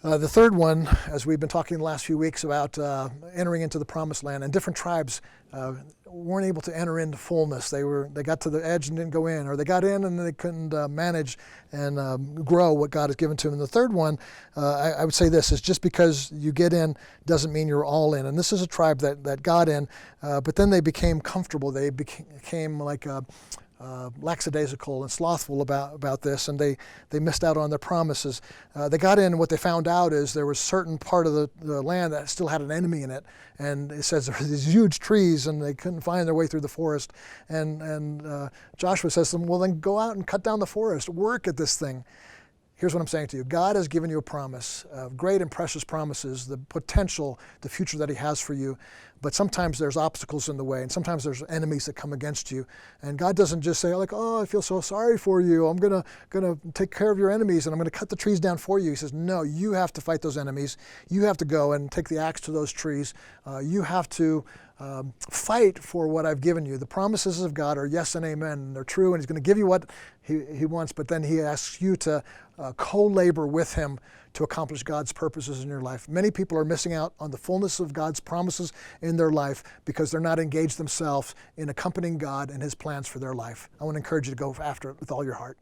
The third one, as we've been talking the last few weeks about entering into the promised land, and different tribes weren't able to enter into fullness. They got to the edge and didn't go in, or they got in and they couldn't manage and grow what God has given to them. And the third one, I would say this, is just because you get in doesn't mean you're all in. And this is a tribe that got in, but then they became comfortable. They became like lackadaisical and slothful about this, and they missed out on their promises. They got in, and what they found out is there was a certain part of the land that still had an enemy in it, and it says there were these huge trees, and they couldn't find their way through the forest. And Joshua says to them, well, then go out and cut down the forest, work at this thing. Here's what I'm saying to you. God has given you a promise, great and precious promises, the potential, the future that he has for you. But sometimes there's obstacles in the way, and sometimes there's enemies that come against you. And God doesn't just say, like, oh, I feel so sorry for you. I'm gonna take care of your enemies, and I'm gonna cut the trees down for you. He says, no, you have to fight those enemies. You have to go and take the axe to those trees. You have to fight for what I've given you. The promises of God are yes and amen, and they're true, and he's going to give you what he wants, but then he asks you to co-labor with him to accomplish God's purposes in your life. Many people are missing out on the fullness of God's promises in their life because they're not engaged themselves in accompanying God and his plans for their life. I want to encourage you to go after it with all your heart.